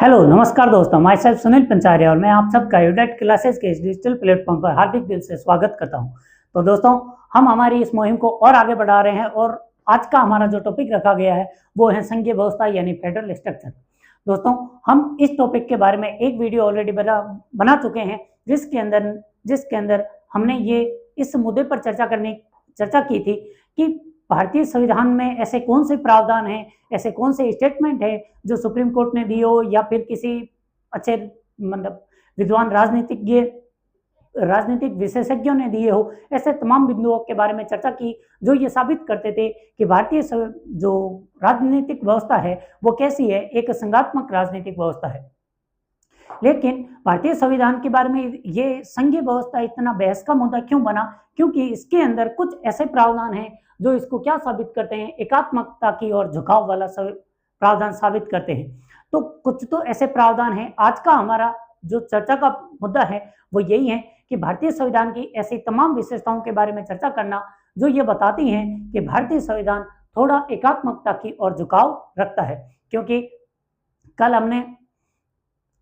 Hello नमस्कार दोस्तों, my self Sunil Pancharia और मैं आप सबका यूडेट क्लासेस के इस डिजिटल प्लेटफॉर्म पर हार्दिक दिल से स्वागत करता हूं। तो दोस्तों, हम हमारी इस मुहिम को और आगे बढ़ा रहे हैं और आज का हमारा जो टॉपिक रखा गया है वो है संघीय व्यवस्था यानी फेडरल स्ट्रक्चर। दोस्तों, हम इस टॉपिक के बारे में एक वीडियो ऑलरेडी बना चुके हैं जिसके अंदर हमने ये इस मुद्दे पर चर्चा की थी कि भारतीय संविधान में ऐसे कौन से प्रावधान हैं, ऐसे कौन से स्टेटमेंट है जो सुप्रीम कोर्ट ने दिए हो या फिर किसी अच्छे मतलब विद्वान राजनीतिक विशेषज्ञों ने दिए हो। ऐसे तमाम बिंदुओं के बारे में चर्चा की जो ये साबित करते थे कि भारतीय जो राजनीतिक व्यवस्था है वो कैसी है, एक संघात्मक राजनीतिक व्यवस्था है। लेकिन भारतीय संविधान के बारे में ये संघीय व्यवस्था इतना बहस का मुद्दा क्यों बना? क्योंकि इसके अंदर कुछ ऐसे प्रावधान हैं जो इसको क्या साबित करते हैं, एकात्मकता की और झुकाव वाला प्रावधान साबित करते हैं। तो कुछ तो ऐसे प्रावधान हैं। आज का हमारा जो चर्चा का मुद्दा है वो यही है कि भारतीय संविधान की ऐसी तमाम विशेषताओं के बारे में चर्चा करना जो ये बताती हैं कि भारतीय संविधान थोड़ा एकात्मकता की ओर झुकाव रखता है। क्योंकि कल हमने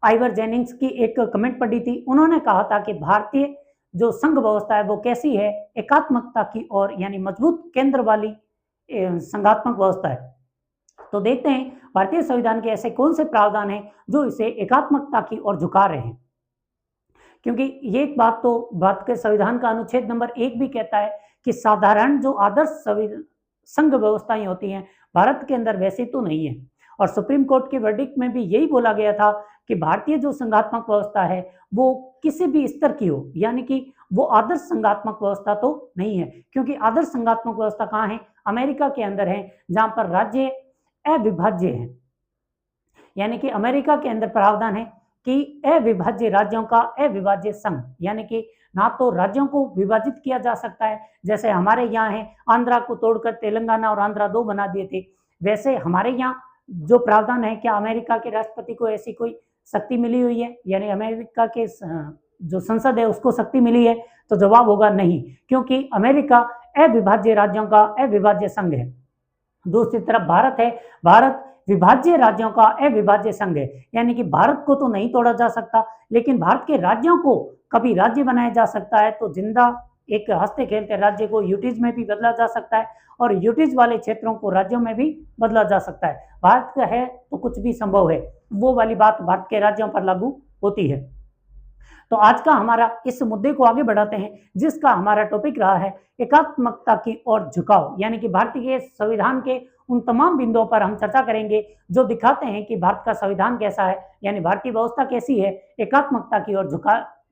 आइवर जेनिंग्स की एक कमेंट पढ़ी थी, उन्होंने कहा था कि भारतीय जो संघ व्यवस्था है वो कैसी है, एकात्मकता की ओर यानी मजबूत केंद्र वाली संघात्मक व्यवस्था है। तो देखते हैं भारतीय संविधान के ऐसे कौन से प्रावधान हैं जो इसे एकात्मकता की ओर झुका रहे हैं। क्योंकि ये एक बात तो भारत के संविधान का अनुच्छेद नंबर 1 भी कहता है कि साधारण जो आदर्श संघ व्यवस्थाएं होती हैं भारत के अंदर वैसी तो नहीं है। और सुप्रीम कोर्ट के वर्डिक्ट में भी यही बोला गया था कि भारतीय जो संघात्मक व्यवस्था है वो किसी भी स्तर की हो, यानी कि वो आदर्श संघात्मक व्यवस्था तो नहीं है। क्योंकि आदर्श संघात्मक व्यवस्था कहाँ है? अमेरिका के अंदर है, जहां पर राज्य अविभाज्य है। यानी कि अमेरिका के अंदर प्रावधान है कि अविभाज्य राज्यों का अविभाज्य संघ, यानी कि ना तो राज्यों को विभाजित किया जा सकता है, जैसे हमारे यहाँ है आंध्रा को तोड़कर तेलंगाना और आंध्रा 2 बना दिए थे, वैसे हमारे यहाँ जो प्रावधान है, क्या अमेरिका के राष्ट्रपति को ऐसी कोई शक्ति मिली हुई है, यानी अमेरिका के जो संसद है उसको शक्ति मिली है? तो जवाब होगा नहीं, क्योंकि अमेरिका अविभाज्य राज्यों का अविभाज्य संघ है। दूसरी तरफ भारत है, भारत विभाज्य राज्यों का अविभाज्य संघ है। यानी कि भारत को तो नहीं तोड़ा जा सकता, लेकिन भारत के राज्यों को कभी राज्य बनाया जा सकता है। तो जिंदा एक हंसते खेलते राज्य को यूटीज में भी बदला जा सकता है और यूटीज वाले क्षेत्रों को राज्यों में भी बदला जा सकता है। भारत का है तो कुछ भी संभव है, वो वाली बात भारत के राज्यों पर लागू होती है। तो आज का हमारा इस मुद्दे को आगे बढ़ाते हैं, जिसका हमारा टॉपिक रहा है एकात्मकता की ओर झुकाव। यानी कि भारतीय संविधान के उन तमाम बिंदुओं पर हम चर्चा करेंगे जो दिखाते हैं कि भारत का संविधान कैसा है, यानी भारतीय व्यवस्था कैसी है, एकात्मकता की ओर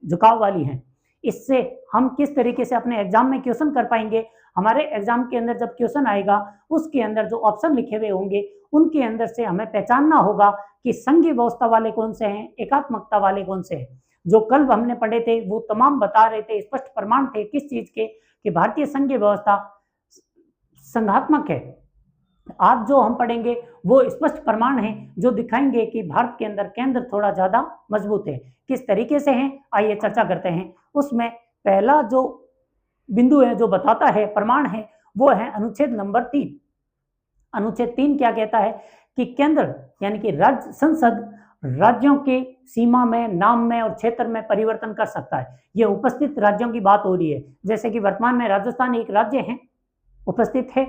झुकाव वाली है। इससे हम किस तरीके से अपने एग्जाम में क्वेश्चन कर पाएंगे। हमारे एग्जाम के अंदर जब क्वेश्चन आएगा उसके अंदर जो ऑप्शन लिखे हुए होंगे उनके अंदर से हमें पहचानना होगा कि संघीय व्यवस्था वाले कौन से हैं, एकात्मकता वाले कौन से हैं। जो कल हमने पढ़े थे वो तमाम बता रहे थे, स्पष्ट प्रमाण थे किस चीज के, कि भारतीय संघीय व्यवस्था संघात्मक है। आज जो हम पढ़ेंगे वो स्पष्ट प्रमाण है जो दिखाएंगे कि भारत के अंदर केंद्र थोड़ा ज्यादा मजबूत है। किस तरीके से है, आइए चर्चा करते हैं। उसमें पहला जो बिंदु है जो बताता है, प्रमाण है, वो है अनुच्छेद नंबर 3। अनुच्छेद 3 क्या कहता है कि केंद्र यानी कि राज्य संसद राज्यों के सीमा में, नाम में और क्षेत्र में परिवर्तन कर सकता है। यह उपस्थित राज्यों की बात हो रही है। जैसे कि वर्तमान में राजस्थान एक राज्य है, उपस्थित है,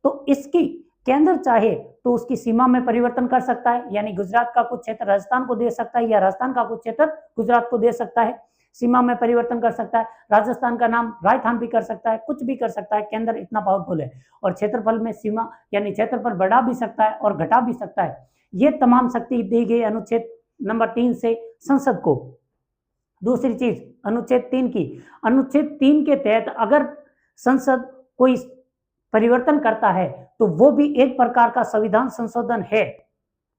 तो इसकी केंद्र चाहे तो उसकी सीमा में परिवर्तन कर सकता है, यानी गुजरात का कुछ क्षेत्र राजस्थान को दे सकता है या राजस्थान का कुछ क्षेत्र गुजरात को दे सकता है। सीमा में परिवर्तन कर सकता है, राजस्थान का नाम राजस्थान भी कर सकता है, कुछ भी कर सकता है। केंद्र इतना पावरफुल है। और क्षेत्रफल में सीमा यानी क्षेत्रफल बढ़ा भी सकता है और घटा भी सकता है। ये तमाम शक्ति दी गई अनुच्छेद नंबर 3 से संसद को। दूसरी चीज अनुच्छेद 3 की, अनुच्छेद 3 के तहत अगर संसद कोई परिवर्तन करता है तो वो भी एक प्रकार का संविधान संशोधन है।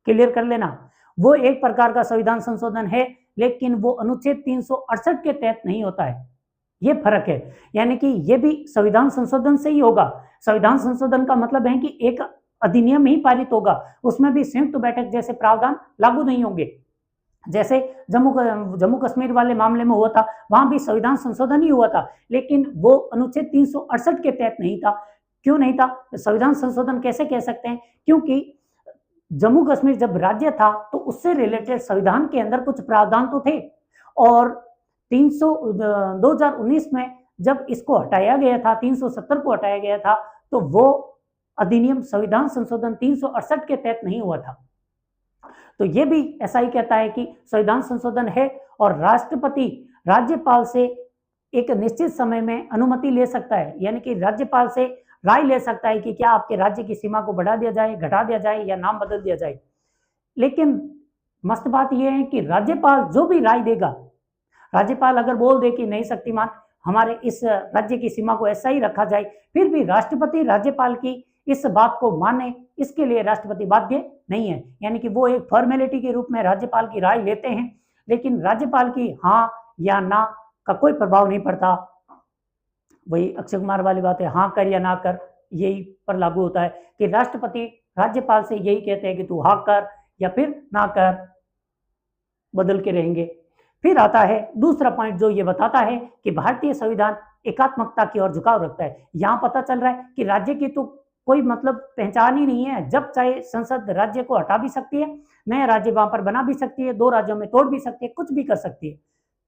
क्लियर कर लेना, वो एक प्रकार का संविधान संशोधन है, लेकिन वो अनुच्छेद 368 के तहत नहीं होता है। ये फर्क है। यानी कि ये भी संविधान संशोधन से ही होगा। संविधान संशोधन का मतलब है कि एक अधिनियम ही पारित होगा, उसमें भी संयुक्त बैठक जैसे प्रावधान लागू नहीं होंगे। जैसे जम्मू कश्मीर वाले मामले में हुआ था, वहां भी संविधान संशोधन ही हुआ था, लेकिन वो अनुच्छेद 368 के तहत नहीं था। क्यों नहीं था? संविधान संशोधन कैसे कह सकते हैं? क्योंकि जम्मू कश्मीर जब राज्य था तो उससे रिलेटेड संविधान के अंदर कुछ प्रावधान तो थे, और 2019 में जब इसको हटाया गया था, 370 को हटाया गया था, तो वो अधिनियम संविधान संशोधन 368 के तहत नहीं हुआ था। तो ये भी ऐसा ही कहता है कि संविधान संशोधन है और राष्ट्रपति राज्यपाल से एक निश्चित समय में अनुमति ले सकता है, यानी कि राज्यपाल से राय ले सकता है कि क्या आपके राज्य की सीमा को बढ़ा दिया जाए, घटा दिया जाए या नाम बदल दिया जाए। लेकिन मस्त बात यह है कि राज्यपाल जो भी राय देगा, राज्यपाल अगर बोल दे कि नहीं शक्तिमान, हमारे इस राज्य की सीमा को ऐसा ही रखा जाए, फिर भी राष्ट्रपति राज्यपाल की इस बात को माने, इसके लिए राष्ट्रपति बाध्य नहीं है। यानी कि वो एक फॉर्मेलिटी के रूप में राज्यपाल की राय लेते हैं, लेकिन राज्यपाल की हाँ या ना का कोई प्रभाव नहीं पड़ता। वही अक्षय कुमार वाली बात है, हाँ कर या ना कर, यही पर लागू होता है कि राष्ट्रपति राज्यपाल से यही कहते हैं कि तू हाँ कर या फिर ना कर, बदल के रहेंगे। फिर आता है दूसरा पॉइंट जो ये बताता है कि भारतीय संविधान एकात्मकता की ओर झुकाव रखता है। यहाँ पता चल रहा है कि राज्य की तो कोई मतलब पहचान ही नहीं है, जब चाहे संसद राज्य को हटा भी सकती है, नया राज्य वहां पर बना भी सकती है, 2 राज्यों में तोड़ भी सकती है, कुछ भी कर सकती है।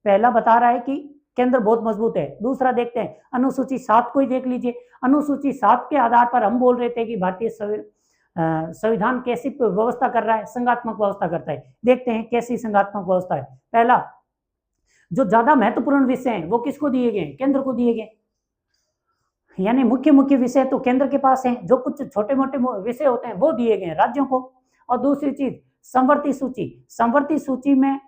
पहला बता रहा है कि केंद्र बहुत मजबूत है। दूसरा देखते हैं अनुसूची 7 को ही देख लीजिए। अनुसूची 7 के आधार पर हम बोल रहे थे कि भारतीय संविधान कैसी व्यवस्था कर रहा है, संघात्मक व्यवस्था करता है। देखते हैं कैसी संघात्मक व्यवस्था है। पहला, जो ज्यादा महत्वपूर्ण विषय हैं वो किसको दिए गए? केंद्र को दिए गए, यानी मुख्य मुख्य विषय तो केंद्र के पास हैं, जो कुछ छोटे मोटे विषय होते हैं वो दिए गए राज्यों को। और दूसरी चीज संवर्ती सूची, संवर्ती सूची में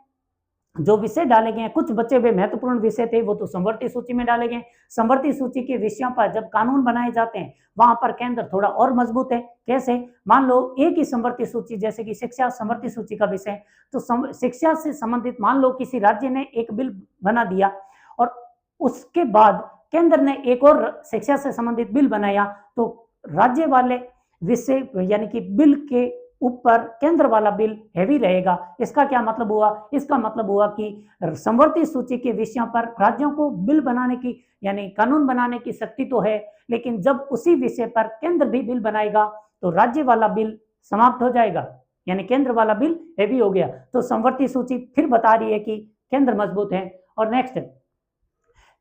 जो विषय डाले गए हैं, कुछ बचे हुए महत्वपूर्ण विषय थे वो तो संवर्ती सूची में डाले गए। संवर्ती सूची के विषयों पर जब कानून बनाए जाते हैं वहां पर केंद्र थोड़ा और मजबूत है। कैसे? मान लो एक ही संवर्ती सूची, जैसे कि शिक्षा संवर्ती सूची का विषय, तो शिक्षा से संबंधित मान लो किसी राज्य ने एक बिल बना दिया और उसके बाद केंद्र ने एक और शिक्षा से संबंधित बिल बनाया, तो राज्य वाले विषय यानी कि बिल के ऊपर केंद्र वाला बिल हैवी रहेगा। इसका क्या मतलब हुआ? इसका मतलब हुआ कि संवर्ती सूची के विषयों पर राज्यों को बिल बनाने की यानी कानून बनाने की शक्ति तो है, लेकिन जब उसी विषय पर केंद्र भी बिल बनाएगा तो राज्य वाला बिल समाप्त हो जाएगा, यानी केंद्र वाला बिल हैवी हो गया। तो संवर्ती सूची फिर बता रही है कि केंद्र मजबूत है। और नेक्स्ट,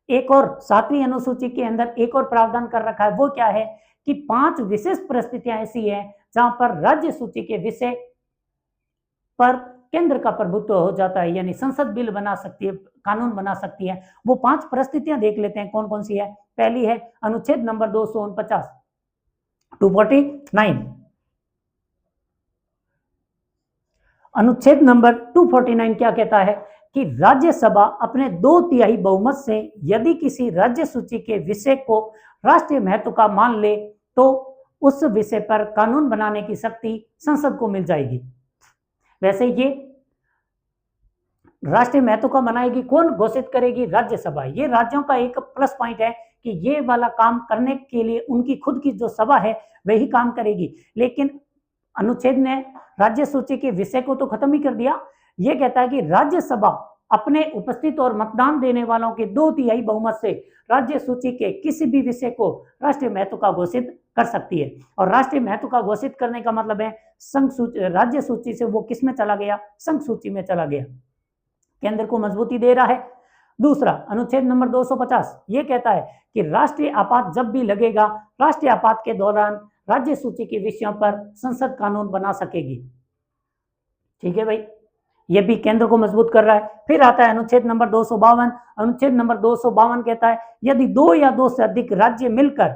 एक और 7वीं अनुसूची के अंदर एक और प्रावधान कर रखा है, वो क्या है कि 5 विशेष परिस्थितियां ऐसी हैं जहां पर राज्य सूची के विषय पर केंद्र का प्रभुत्व हो जाता है, यानी संसद बिल बना सकती है, कानून बना सकती है। वो 5 परिस्थितियां देख लेते हैं कौन कौन सी है। पहली है अनुच्छेद नंबर 249, 249। अनुच्छेद नंबर 249 क्या कहता है कि राज्यसभा अपने 2/3 बहुमत से यदि किसी राज्य सूची के विषय को राष्ट्रीय महत्व का मान ले तो उस विषय पर कानून बनाने की शक्ति संसद को मिल जाएगी। वैसे ये राष्ट्रीय महत्व का बनाएगी कौन? घोषित करेगी राज्यसभा। ये राज्यों का एक प्लस पॉइंट है कि ये वाला काम करने के लिए उनकी खुद की जो सभा है वही काम करेगी। लेकिन अनुच्छेद ने राज्य सूची के विषय को तो खत्म ही कर दिया। ये कहता है कि राज्यसभा अपने उपस्थित और मतदान देने वालों के 2/3 बहुमत से राज्य सूची के किसी भी विषय को राष्ट्रीय महत्व का घोषित कर सकती है। और राष्ट्रीय महत्व का घोषित करने का मतलब है संघ सूची, राज्य सूची से वो किस में चला गया? संघ सूची में चला गया। केंद्र को मजबूती दे रहा है। दूसरा, अनुच्छेद नंबर 250 ये कहता है कि राष्ट्रीय आपात जब भी लगेगा, राष्ट्रीय आपात के दौरान राज्य सूची के विषयों पर संसद कानून बना सकेगी। ठीक है भाई, ये भी केंद्र को मजबूत कर रहा है। फिर आता है अनुच्छेद नंबर 252। अनुच्छेद नंबर 252 कहता है यदि 2 या 2 से अधिक राज्य मिलकर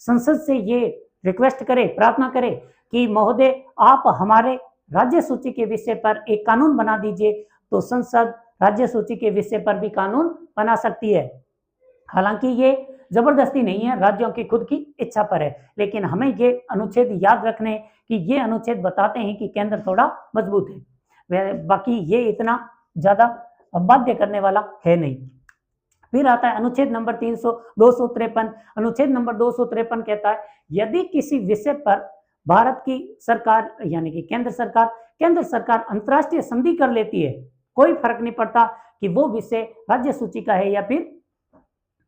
संसद से ये रिक्वेस्ट करे, प्रार्थना करे कि महोदय आप हमारे राज्य सूची के विषय पर एक कानून बना दीजिए, तो संसद राज्य सूची के विषय पर भी कानून बना सकती है। हालांकि ये जबरदस्ती नहीं है, राज्यों की खुद की इच्छा पर है, लेकिन हमें ये अनुच्छेद याद रखने कि ये अनुच्छेद बताते हैं कि केंद्र थोड़ा मजबूत है, बाकी ये इतना ज्यादा बाध्य करने वाला है नहीं। फिर आता है अनुच्छेद नंबर 253। अनुच्छेद नंबर 253 कहता है यदि किसी विषय पर भारत की सरकार यानी कि केंद्र सरकार अंतर्राष्ट्रीय संधि कर लेती है, कोई फर्क नहीं पड़ता कि वो विषय राज्य सूची का है या फिर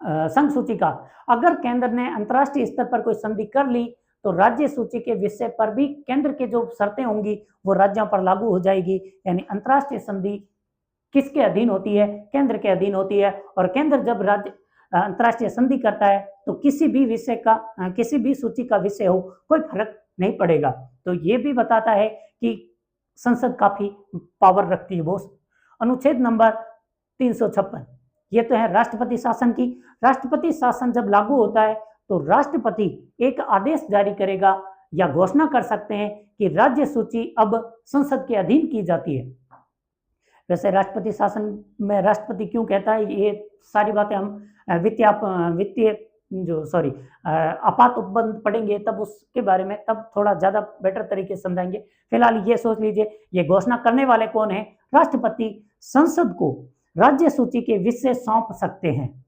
संघ सूची का। अगर केंद्र ने अंतर्राष्ट्रीय स्तर पर कोई संधि कर ली तो राज्य सूची के विषय पर भी केंद्र के जो शर्तें होंगी वो राज्यों पर लागू हो जाएगी। यानी अंतर्राष्ट्रीय संधि किसके अधीन होती है? केंद्र के अधीन होती है। और केंद्र जब राज्य अंतर्राष्ट्रीय संधि करता है तो किसी भी विषय का किसी भी सूची का विषय हो कोई फर्क नहीं पड़ेगा। तो ये भी बताता है कि संसद काफी पावर रखती है। वो अनुच्छेद नंबर 356, ये तो है राष्ट्रपति शासन की। राष्ट्रपति शासन जब लागू होता है तो राष्ट्रपति एक आदेश जारी करेगा या घोषणा कर सकते हैं कि राज्य सूची अब संसद के अधीन की जाती है। वैसे राष्ट्रपति शासन में राष्ट्रपति क्यों कहता है, ये सारी बातें हम वित्तीय आपात उपबंध पढ़ेंगे तब उसके बारे में तब थोड़ा ज्यादा बेटर तरीके से समझाएंगे। फिलहाल ये सोच लीजिए, ये घोषणा करने वाले कौन है? राष्ट्रपति संसद को राज्य सूची के विषय सौंप सकते हैं,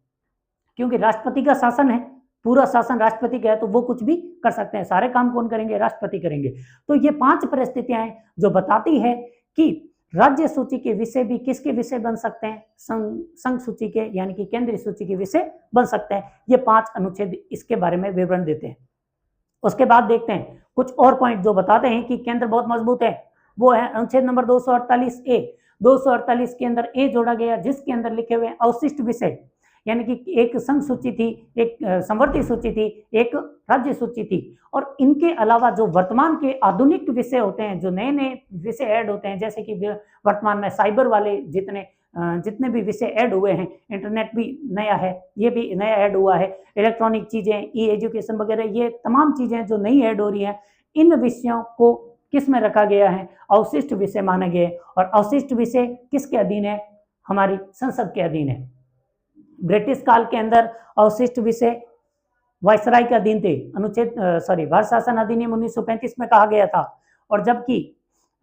क्योंकि राष्ट्रपति का शासन है, पूरा शासन राष्ट्रपति का है, तो वो कुछ भी कर सकते हैं। सारे काम कौन करेंगे? राष्ट्रपति करेंगे। तो ये 5 परिस्थितियां हैं जो बताती है कि राज्य सूची के विषय भी किसके विषय बन सकते हैं? संघ सूची के, यानी कि केंद्रीय सूची के विषय बन सकते हैं। ये 5 अनुच्छेद इसके बारे में विवरण देते हैं। उसके बाद देखते हैं कुछ और पॉइंट जो बताते हैं कि केंद्र बहुत मजबूत है। वो है अनुच्छेद नंबर 248A। 248 के अंदर ए जोड़ा गया, जिसके अंदर लिखे हुए अवशिष्ट विषय, यानी कि एक संघ सूची थी, एक समवर्ती सूची थी, एक राज्य सूची थी, और इनके अलावा जो वर्तमान के आधुनिक विषय होते हैं, जो नए नए विषय ऐड होते हैं, जैसे कि वर्तमान में साइबर वाले जितने भी विषय ऐड हुए हैं, इंटरनेट भी नया है, ये भी नया ऐड हुआ है, इलेक्ट्रॉनिक चीजें, ई एजुकेशन वगैरह, ये तमाम चीजें जो नई ऐड हो रही हैं, इन विषयों को किस में रखा गया है? अवशिष्ट विषय माना गया है। और अवशिष्ट विषय किसके अधीन है? हमारी संसद के अधीन है। ब्रिटिश काल के अंदर अवशिष्ट विषय वायसराय के अधीन थे। भारत शासन अधिनियम 1935 में कहा गया था। और जबकि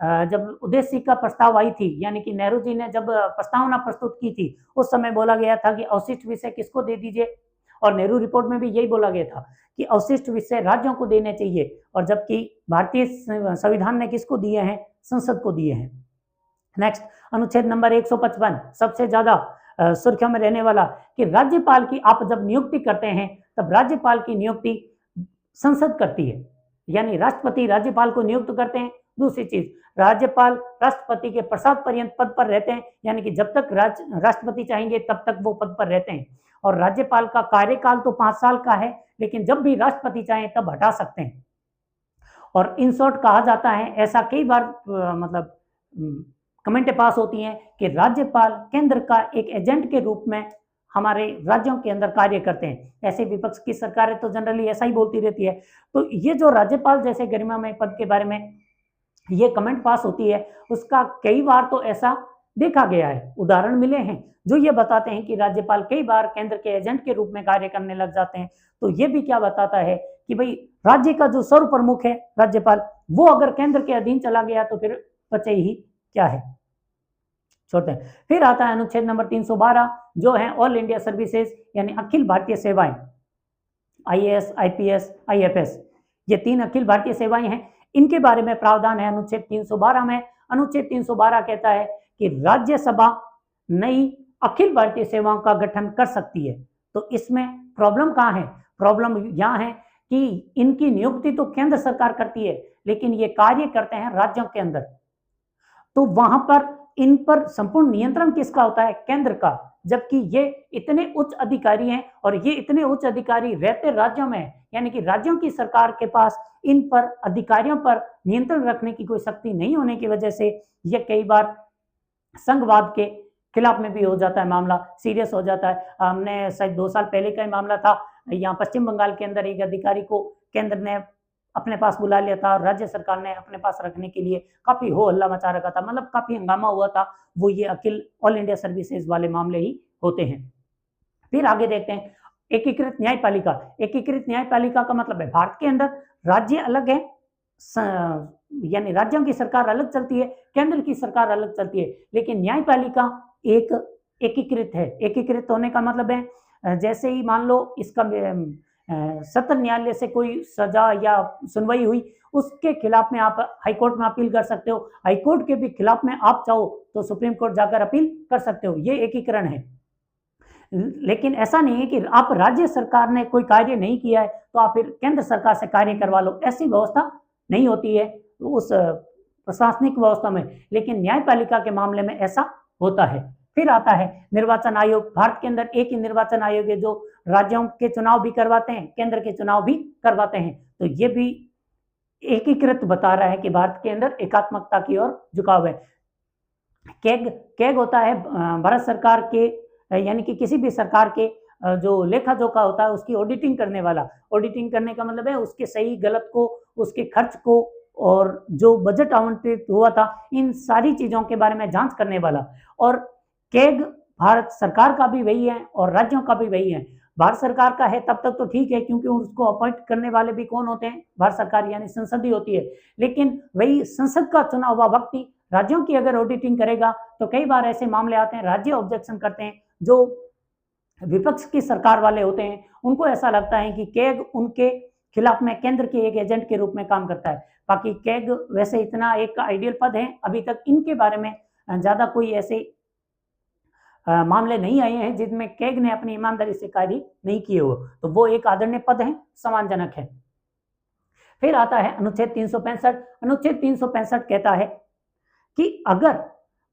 जब उदय का प्रस्ताव आई थी, यानी कि नेहरू जी ने जब प्रस्तावना प्रस्तुत की थी, उस समय बोला गया था कि अवशिष्ट विषय किसको दे दीजिए, और नेहरू रिपोर्ट में भी यही बोला गया था कि अवशिष्ट विषय राज्यों को देने चाहिए। और जबकि भारतीय संविधान ने किसको दिए हैं? संसद को दिए हैं। नेक्स्ट, अनुच्छेद नंबर 155, सबसे ज्यादा सुर्खियों में रहने वाला, कि राज्यपाल की आप जब नियुक्ति करते हैं तब राज्यपाल की नियुक्ति संसद करती है, यानी राष्ट्रपति राज्यपाल को नियुक्त करते हैं। दूसरी चीज, राज्यपाल राष्ट्रपति के प्रसाद पर्यंत पद पर रहते हैं, यानी कि जब तक राष्ट्रपति चाहेंगे तब तक वो पद पर रहते हैं। और राज्यपाल का कार्यकाल तो 5 साल का है, लेकिन जब भी राष्ट्रपति चाहें तब हटा सकते हैं। और इन शॉर्ट कहा जाता है, ऐसा कई बार कमेंटें पास होती हैं कि राज्यपाल केंद्र का एक एजेंट के रूप में हमारे राज्यों के अंदर कार्य करते हैं। ऐसे विपक्ष की सरकारें तो जनरली ऐसा ही बोलती रहती है। तो ये जो राज्यपाल जैसे गरिमामय पद के बारे में ये कमेंट पास होती है, उसका कई बार तो ऐसा देखा गया है, उदाहरण मिले हैं जो ये बताते हैं कि राज्यपाल कई बार केंद्र के एजेंट के रूप में कार्य करने लग जाते हैं। तो ये भी क्या बताता है कि भाई राज्य का जो सर्व प्रमुख है राज्यपाल, वो अगर केंद्र के अधीन चला गया तो फिर बचे ही क्या है, छोड़ते हैं। फिर आता है अनुच्छेद नंबर 312, जो है ऑल इंडिया सर्विसेज, यानी अखिल भारतीय सेवाएं, IAS, IPS, IFS, ये 3 अखिल भारतीय सेवाएं हैं। इनके बारे में प्रावधान है अनुच्छेद 312 में। अनुच्छेद 312 कहता है कि राज्यसभा नई अखिल भारतीय सेवाओं का गठन कर सकती है। तो इसमें प्रॉब्लम कहाँ है? प्रॉब्लम यहाँ है कि इनकी नियुक्ति तो केंद्र सरकार करती है, लेकिन ये कार्य करते हैं राज्यों के अंदर। तो वहां पर इन पर संपूर्ण नियंत्रण किसका होता है? केंद्र का। जबकि ये इतने उच्च अधिकारी हैं और ये इतने उच्च अधिकारी रहते राज्यों में, यानी कि राज्यों की सरकार के पास इन पर अधिकारियों पर नियंत्रण रखने की कोई शक्ति नहीं होने की वजह से ये कई बार संघवाद के खिलाफ में भी हो जाता है, मामला सीरियस हो जाता है। हमने शायद 2 साल पहले का ही मामला था, यहाँ पश्चिम बंगाल के अंदर एक अधिकारी को केंद्र ने अपने पास बुला लिया था और राज्य सरकार ने अपने पास रखने के लिए काफी हो हल्ला मचा रखा था, मतलब काफी हंगामा हुआ था। वो ये अखिल ऑल इंडिया सर्विसेज वाले मामले ही होते हैं। फिर आगे देखते हैं एकीकृत न्यायपालिका। एकीकृत न्यायपालिका का मतलब है भारत के अंदर राज्य अलग है, यानी राज्यों की सरकार अलग चलती है, केंद्र की सरकार अलग चलती है, लेकिन न्यायपालिका एक एकीकृत है। एकीकृत होने का मतलब है जैसे ही मान लो इसका सत्र न्यायालय से कोई सजा या सुनवाई हुई, उसके खिलाफ में आप हाईकोर्ट में अपील कर सकते हो, हाईकोर्ट के भी खिलाफ में आप चाहो तो सुप्रीम कोर्ट जाकर अपील कर सकते हो। ये एकीकरण है। लेकिन ऐसा नहीं है कि आप राज्य सरकार ने कोई कार्य नहीं किया है तो आप फिर केंद्र सरकार से कार्य करवा लो, ऐसी व्यवस्था नहीं होती है उस प्रशासनिक व्यवस्था में। लेकिन न्यायपालिका के मामले में ऐसा होता है। फिर आता है निर्वाचन आयोग। भारत के अंदर एक ही निर्वाचन आयोग है जो राज्यों के चुनाव भी करवाते हैं, केंद्र के चुनाव भी करवाते हैं। तो ये भी एकीकृत बता रहा है कि भारत के अंदर एकात्मकता की ओर झुकाव है। कैग होता है भारत सरकार के, यानी कि किसी भी सरकार के जो लेखा जोखा होता है उसकी ऑडिटिंग करने वाला। ऑडिटिंग करने का मतलब है उसके सही गलत को, उसके खर्च को और जो बजट आवंटित हुआ था, इन सारी चीजों के बारे में जांच करने वाला। और कैग भारत सरकार का भी वही है और राज्यों का भी वही है। भारत सरकार का है तब तक तो ठीक है क्योंकि उसको अपॉइंट करने वाले भी कौन होते हैं, भारत सरकार यानी संसद ही होती है। लेकिन वही संसद का चुना हुआ व्यक्ति राज्यों की अगर ऑडिटिंग करेगा तो कई बार ऐसे मामले आते हैं, राज्य ऑब्जेक्शन करते हैं, जो विपक्ष की सरकार वाले होते हैं उनको ऐसा लगता है कि कैग उनके खिलाफ में केंद्र के एक एजेंट के रूप में काम करता है। बाकी कैग वैसे इतना एक आइडियल पद है, अभी तक इनके बारे में ज्यादा कोई ऐसे मामले नहीं आए हैं जिनमें कैग ने अपनी ईमानदारी से कार्य नहीं किए हो, तो वो एक आदरणीय पद है, सम्मानजनक है। फिर आता है अनुच्छेद 365। अनुच्छेद 365 कहता है कि अगर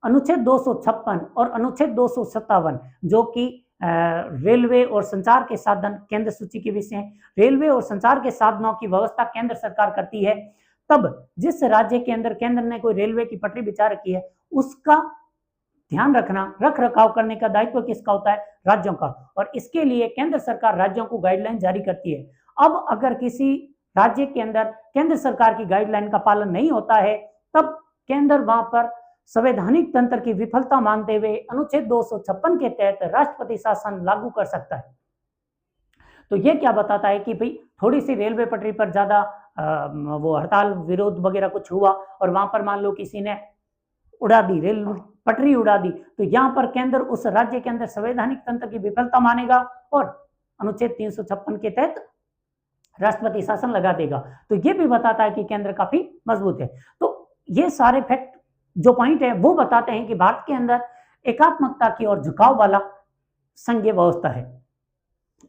अनुच्छेद 256 और अनुच्छेद 257 जो कि रेलवे और संचार के साधन केंद्र सूची के विषय हैं, रेलवे और संचार के साधनों की व्यवस्था केंद्र सरकार करती है, तब जिस राज्य के अंदर केंद्र ने कोई रेलवे की पटरी बिछा रखी है उसका ध्यान रखना, रख रखाव करने का दायित्व किसका होता है, राज्यों का। और इसके लिए केंद्र सरकार राज्यों को गाइडलाइन जारी करती है। अब अगर किसी राज्य के अंदर केंद्र सरकार की गाइडलाइन का पालन नहीं होता है तब केंद्र वहां पर संवैधानिक तंत्र की विफलता मानते हुए अनुच्छेद 256 के तहत राष्ट्रपति शासन लागू कर सकता है। तो ये क्या बताता है कि भाई थोड़ी सी रेलवे पटरी पर ज्यादा वो हड़ताल विरोध वगैरह कुछ हुआ और वहां पर मान लो किसी ने उड़ा दी, रेल पटरी उड़ा दी, तो यहाँ पर केंद्र उस राज्य के अंदर संवैधानिक तंत्र की विफलता मानेगा और अनुच्छेद 356 के तहत राष्ट्रपति शासन लगा देगा। तो ये भी बताता है कि केंद्र काफी मजबूत है। तो ये सारे फैक्ट जो पॉइंट है वो बताते हैं कि भारत के अंदर एकात्मकता की ओर झुकाव वाला संघीय व्यवस्था है।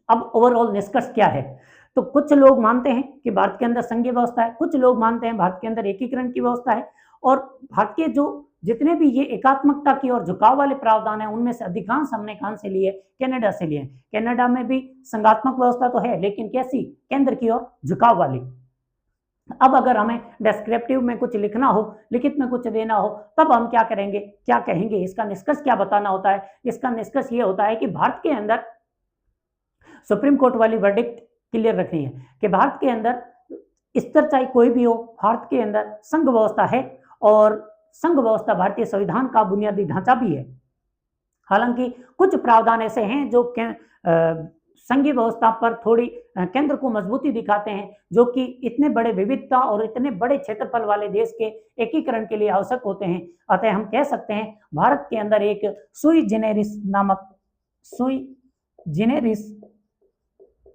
अब ओवरऑल निष्कर्ष क्या है? तो कुछ लोग मानते हैं कि भारत के अंदर संघीय व्यवस्था है, कुछ लोग मानते हैं भारत के अंदर एकीकरण की व्यवस्था है, और भारत के जो जितने भी ये एकात्मकता की ओर झुकाव वाले प्रावधान है उनमें से अधिकांश हमने कहां से लिए? कनाडा से लिए। कनाडा में भी संघात्मक व्यवस्था तो है लेकिन कैसी? केंद्र की ओर झुकाव वाली। अब अगर हमें डिस्क्रिप्टिव में कुछ लिखना हो, लिखित में कुछ देना हो, तब हम क्या करेंगे, क्या कहेंगे? इसका निष्कर्ष क्या बताना होता है? इसका निष्कर्ष ये होता है कि भारत के अंदर सुप्रीम कोर्ट वाली वर्डिक्ट क्लियर रखनी है कि भारत के अंदर स्तर चाहे कोई भी हो, भारत के अंदर संघ व्यवस्था है और संघ व्यवस्था भारतीय संविधान का बुनियादी ढांचा भी है। हालांकि कुछ प्रावधान ऐसे हैं जो संघीय व्यवस्था पर थोड़ी केंद्र को मजबूती दिखाते हैं, जो कि इतने बड़े विविधता और इतने बड़े क्षेत्रफल वाले देश के एकीकरण के लिए आवश्यक होते हैं। अतः हम कह सकते हैं भारत के अंदर एक सुई जेनेरिस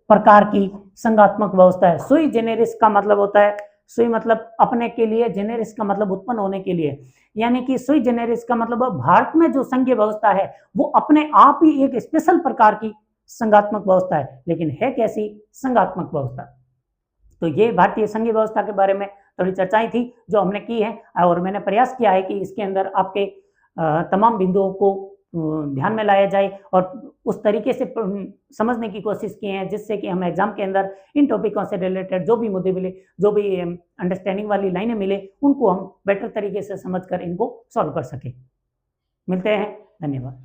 प्रकार की संघात्मक व्यवस्था है। सुई जेनेरिस का मतलब होता है, सुई मतलब अपने के लिए, जेनेरिस का मतलब उत्पन्न होने के लिए, यानी कि सुई जेनेरिस का मतलब भारत में जो संघीय व्यवस्था है वो अपने आप ही एक स्पेशल प्रकार की संघात्मक व्यवस्था है। लेकिन है कैसी? संघात्मक व्यवस्था। तो ये भारतीय संघीय व्यवस्था के बारे में थोड़ी चर्चाएं थी जो हमने की है, और मैंने प्रयास किया है कि इसके अंदर आपके तमाम बिंदुओं को ध्यान में लाया जाए और उस तरीके से समझने की कोशिश की है जिससे कि हम एग्जाम के अंदर इन टॉपिकों से रिलेटेड जो भी मुद्दे मिले, जो भी अंडरस्टैंडिंग वाली लाइनें मिले, उनको हम बेटर तरीके से समझकर इनको सॉल्व कर सके। मिलते हैं, धन्यवाद।